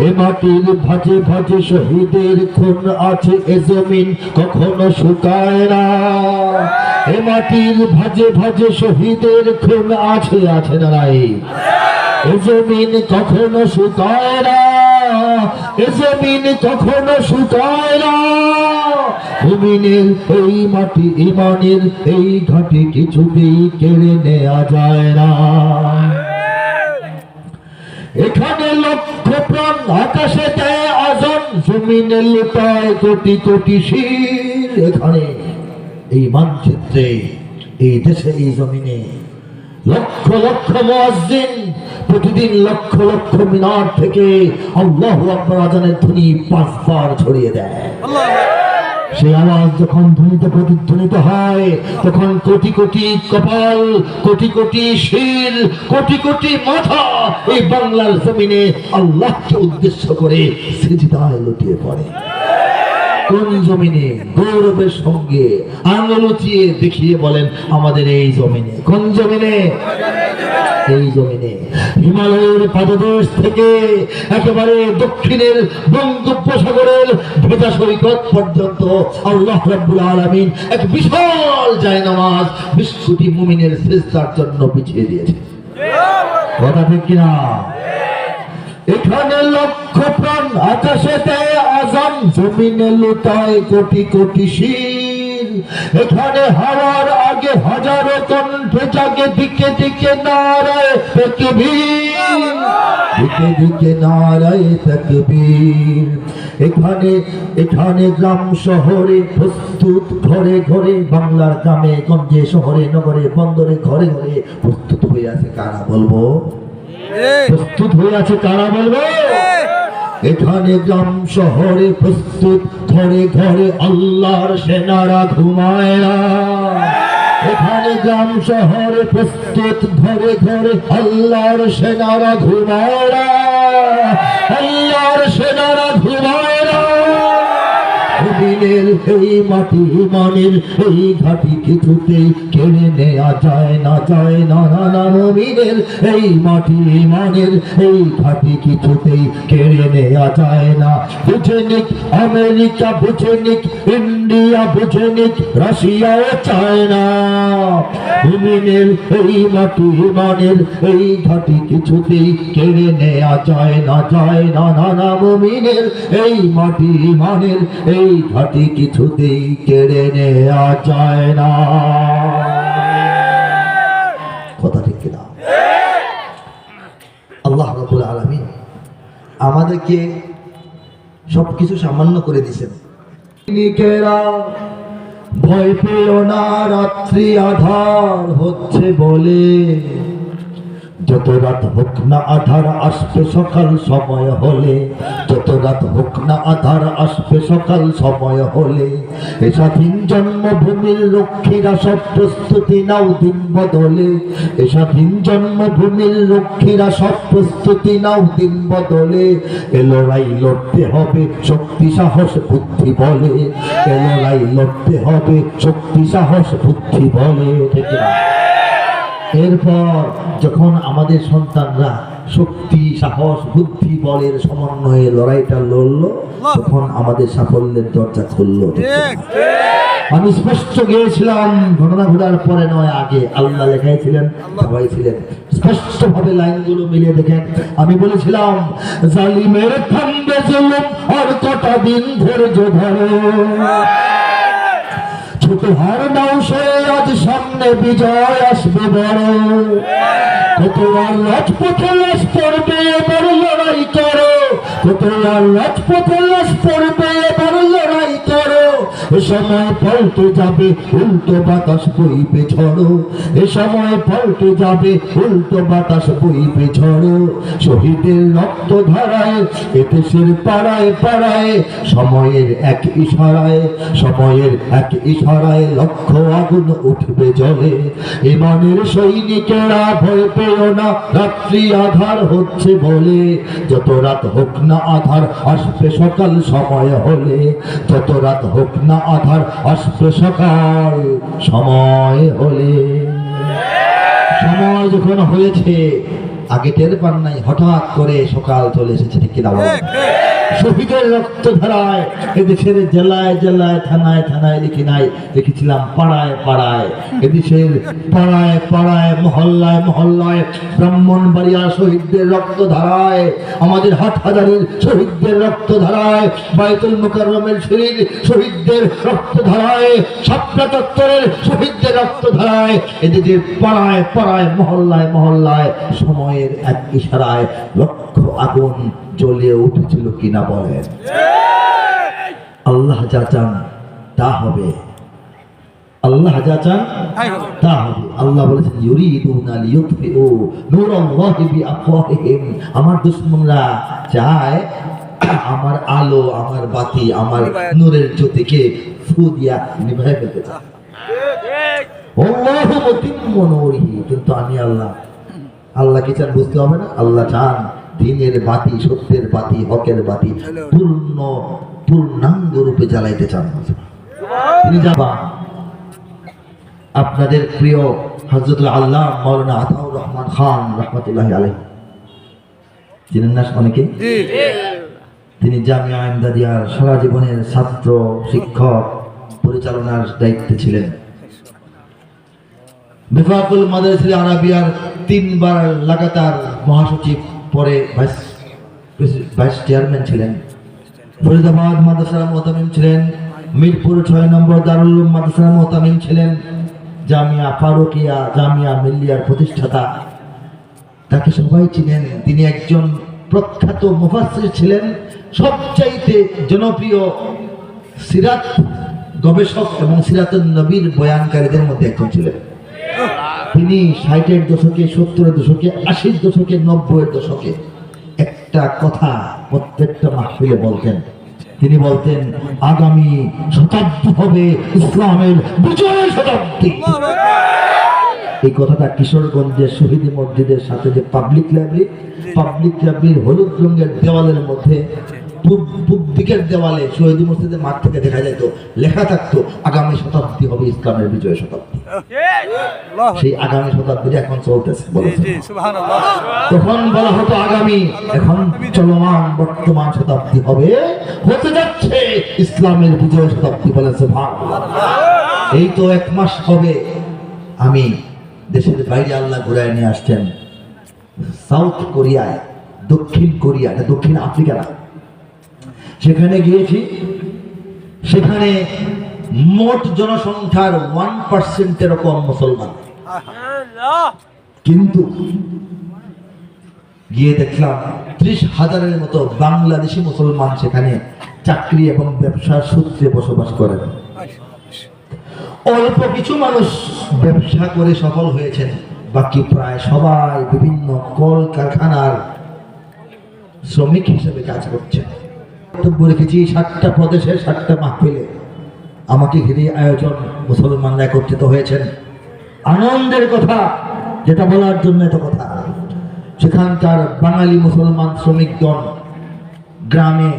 এ মাটির ভাজে ভাজে শহীদের খুন আছে, এ জমিন কখনো শুকায় না। এ মাটির ভাজে ভাজে শহীদের খুন আছে, আছে না নাই? এ জমিন কখনো শুকায় না, এ জমিন কখনো শুকায় না। জমিনের এই মাটি ইমানের এই ঘাটি কিছুতেই কেড়ে নেওয়া যায় না। এখানে লক্ষ প্রাণ আকাশে দেয় আজান, জমিনে লুটায় কোটি কোটি শির। এখানে এই মানচিত্রে এই দেশে এই জমিনে লক্ষ লক্ষ মুয়াজ্জিন প্রতিদিন লক্ষ লক্ষ মিনার থেকে আল্লাহু আকবার আজানের ধ্বনি 5 বার ছড়িয়ে দেয়। সেই আওয়াজ যখন ধ্বনিতে প্রতিধ্বনিত হয় তখন কোটি কোটি কপাল, কোটি কোটি শির, কোটি কোটি মাথা এই বাংলার জমিনে আল্লাহকে উদ্দেশ্য করে সিজদায় লুটিয়ে পড়ে। কোন জমিনে? গৌরবের সঙ্গে আঙুল উঁচিয়ে দেখিয়ে বলেন আমাদের এই জমিনে। কোন জমিনে? এই জমিনে। হিমালয়ের পাদদেশ থেকে একেবারে দক্ষিণের বঙ্গোপসাগরের ভেজা সৈকত পর্যন্ত আল্লাহ রাব্বুল আলামিন এক বিশাল জায়নামাজ 20 কোটি মুমিনের সিজদার জন্য বিছিয়ে দিয়েছে। কথা ঠিক কিনা? এখানে লক্ষ প্রাণ আকাশে দেয় আজান, জমিনে লুটায় কোটি কোটি শির। এখানে হাওয়ার আগে হাজারো কণ্ঠে জাগে, দিকে দিকে নারায়ে তাকবীর, দিকে দিকে নারায়ে তাকবীর। এখানে গ্রাম শহরে প্রস্তুত, ঘরে ঘরে বাংলার গ্রামে গঞ্জে শহরে নগরে বন্দরে ঘরে ঘরে প্রস্তুত হয়ে আছে কারা বলবো? প্রস্তুত হয়ে আছে কারা বলবো? এখানে গ্রাম শহরে প্রস্তুত, ঘরে ঘরে আল্লাহর সেনারা ঘুমায় না। এখানে গ্রাম শহরে প্রস্তুত, ঘরে ঘরে আল্লাহর সেনারা ঘুমায় না, আল্লাহর সেনারা ঘুমায় না। জমিনের এই মাটি ইমানের এই ঘাটি কিছুতেই কেড়ে নেওয়া যায় না, যায় না, না না। জমিনের এই মাটি ইমানের এই ঘাটি কিছুতেই কেড়ে নেওয়া যায় না। বুঝে নিক আমেরিকা, বুঝে নিক ইন্ডিয়া, বুঝে নিক রাশিয়াও চায় না। জমিনের এই মাটি ইমানের এই ঘাটি কিছুতেই কেড়ে নেওয়া যায় না, যায় না, না না। জমিনের এই মাটি ইমানের এই ঘাটি কিছুতেই কেড়ে নেওয়া যায় না। কথা ঠিক কিনা? আল্লাহ রাব্বুল আলামিন আমাদেরকে সবকিছু সামান্য করে দিয়েছেন। ভয় পেও না, রাত্রি আধার হচ্ছে বলে, যত রাত হোক না আধার আসবে সকাল সময় হলে, যত রাত হোক না আধার আসবে সকাল সময় হলে। এ স্বাধীন জন্মভূমির রক্ষীরা সব প্রস্তুতি নাও দিন বদলে, এ স্বাধীন জন্মভূমির রক্ষীরা সব প্রস্তুতি নাও দিন বদলে। এ লড়াই লড়তে হবে শক্তি সাহস বুদ্ধি বলে, এ লড়াই লড়তে হবে শক্তি সাহস বুদ্ধি বলে। ঠিক না? এরপর যখন আমাদের সন্তানরা শক্তি সাহস বুদ্ধি বলের সমন্বয়ে লড়াইটা লড়লো, তখন আমাদের সাফল্যের দরজা খুললো। আমি স্পষ্ট গিয়েছিলাম, ঘটনা ঘটার পরে নয় আগে, আল্লাহ লেখাইছিলেন, সবাই ছিলেন। স্পষ্ট ভাবে লাইনগুলো মিলিয়ে দেখেন। আমি বলেছিলাম জালিমের থামবে জুলুম আর কটা দিন ধৈর্য ধরো, ছোট হার নাও সে আজ সামনে বিজয় আসবে বড়। কত আর রাজপথে লাশ পড়বে এবার লড়াই করো, কত আর রাজপথে লাশ পড়বে এবার লড়াই করো। এ সময় পাল্টে যাবে উল্টো বাতাস বইবে ঝড়ো, এ সময় পাল্টে যাবে উল্টো বাতাস বইবে ঝড়ো। শহীদের রক্ত ধারায় এ দেশের পাড়ায় পাড়ায়, সময়ের এক ইশারায়, সময়ের এক ইশারায় লক্ষ আগুন উঠবে জ্বলে। ইমানের সৈনিকেরা ভয় পেও না, রাত্রি আধার হচ্ছে বলে, যত রাত হোক না আধার আসবে সকাল সময় হলে, যত রাত হোক না আধার আসবে সকাল সময় হলে। সময় যখন হয়েছে আগে টের পান নাই, হঠাৎ করে সকাল চলে এসেছে, ঠিক কিনা বলেন? শহীদের রক্ত ধারায় এদেশের জেলায় জেলায় থানায় থানায় লিখি নাই, লিখেছিলাম পাড়ায় পাড়ায়। এদেশের পাড়ায় পাড়ায় মহল্লায় মহল্লায় ব্রাহ্মণবাড়িয়া শহীদদের রক্ত ধারায়, আমাদের হাটহাজারীর শহীদদের রক্ত ধারায়, বাইতুল মুকাররমের শহীদদের রক্ত ধারায়, শাপলা চত্বরের শহীদদের রক্ত ধারায়, এদেশের পাড়ায় পাড়ায় মহল্লায় মহল্লায় সময়ের এক ইশারায় লক্ষ আগুন জ্বলে উঠেছিল কিনা বলেন? আল্লাহ যা চান তা হবে, আল্লাহ যা চান তা হবে। আল্লাহ বলেছেন ইউরিদুনা লিইউতফিউ নূরাল্লাহি বিআফওয়াহিহিম, আমার দুশমনরা চায় আমার আলো, আমার বাতি, আমার নূরের জ্যোতিকে ফু দিয়া নিভাই ফেলতে চায়। আল্লাহু মুতিম্মু নূরিহি, কিন্তু আমি আল্লাহ কি চান বুঝতে হবে না? আল্লাহ চান দিনের বাতি, সত্যের বাতি, হকের বাতি পূর্ণাঙ্গ রূপে জ্বালাইতে চান। তিনি যাবা আপনাদের প্রিয় হযরতুল আল্লাহ মাওলানা আতাউর রহমান খান রাহমাতুল্লাহি আলাইহি, চিনেন না অনেকে? তিনি জামিয়া ইমদাদিয়ার সারা জীবনের ছাত্র শিক্ষক পরিচালনার দায়িত্বে ছিলেন। বিফাকুল মাদ্রাসাতুল আরাবিয়ার 3 বার লাগাতার মহাসচিব, পরে ভাইস চেয়ারম্যান ছিলেন। ফরিদাবাদ মাদ্রাসার মুহতামিম ছিলেন। মিরপুর 6 নম্বর দারুল উলুম মাদ্রাসার মুহতামিম ছিলেন। জামিয়া ফারুকিয়া, জামিয়া মিল্লিয়ার প্রতিষ্ঠাতা, তাকে সবাই চিনেন। তিনি একজন প্রখ্যাত মুফাসসির ছিলেন, সবচাইতে জনপ্রিয় সিরাত গবেষক এবং সিরাতুন নবীর বয়ানকারীদের মধ্যে একজন ছিলেন। তিনি 60-এর দশকে, 70-এর দশকে, 80-এর দশকে, 90-এর দশকে একটা কথা প্রত্যেকটা মাহফিলে বলতেন। তিনি বলতেন আগামী শতাব্দী হবে ইসলামের বিজয়ের শতাব্দী। এই কথাটা কিশোরগঞ্জের শহীদ মসজিদের সাথে যে পাবলিক লাইব্রেরির হলুদ রঙের দেওয়ালের মধ্যে পূব দিকের দেওয়ালে শহীদ মসজিদের মাঠ থেকে দেখা যেত, লেখা থাকতো আগামী শতাব্দী হবে ইসলামের বিজয় শতাব্দী। সেই আগামী শতাব্দীটা এখন চলতেছে, তখন বলা হতো আগামী, এখন চলমান বর্তমান শতাব্দী হবে, হতে যাচ্ছে ইসলামের বিজয় শতাব্দী বলেছে। এই তো 1 মাস হবে আমি দেশের বাইরে আল্লাহ ঘুরায় নিয়ে আসছেন, সাউথ কোরিয়ায়, দক্ষিণ কোরিয়া, দক্ষিণ আফ্রিকা না, সেখানে গিয়েছি। সেখানে মোট জনসংখ্যার 1% এরকম মুসলমান, কিন্তু গিয়ে দেখলাম 30,000-এর মতো বাংলাদেশি মুসলমান সেখানে চাকরি এবং ব্যবসার সূত্রে বসবাস করেন। অল্প কিছু মানুষ ব্যবসা করে সফল হয়েছেন, বাকি প্রায় সবাই বিভিন্ন কল কারখানার শ্রমিক হিসেবে কাজ করছেন। বক্তব্য রেখেছি 7টা প্রদেশে 7টা মাহফিলে, আমাকে ঘিরে আয়োজন, মুসলমানরা একত্রিত হয়েছেন। আনন্দের কথা যেটা বলার জন্য এত কথা, সেখানকার বাঙালি মুসলমান শ্রমিকগণ গ্রামে,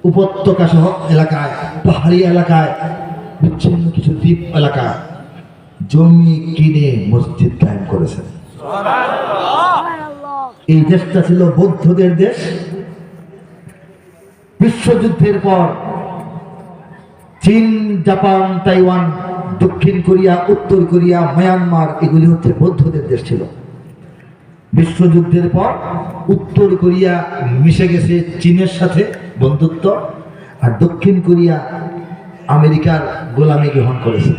উপত্যকা সহ এলাকায়, পাহাড়ি এলাকায়, বিচ্ছিন্ন কিছু দ্বীপ এলাকায় জমি কিনে মসজিদ কায়েম করেছেন। এই দেশটা ছিল বৌদ্ধদের দেশ। বিশ্বযুদ্ধের পর চীন, জাপান, তাইওয়ান, দক্ষিণ কোরিয়া, উত্তর কোরিয়া, মায়ানমার, এগুলি হচ্ছে বৌদ্ধদের দেশ ছিল। বিশ্বযুদ্ধের পর উত্তর কোরিয়া মিশে গেছে চীনের সাথে বন্ধুত্ব, আর দক্ষিণ কোরিয়া আমেরিকার গোলামি গ্রহণ করেছে।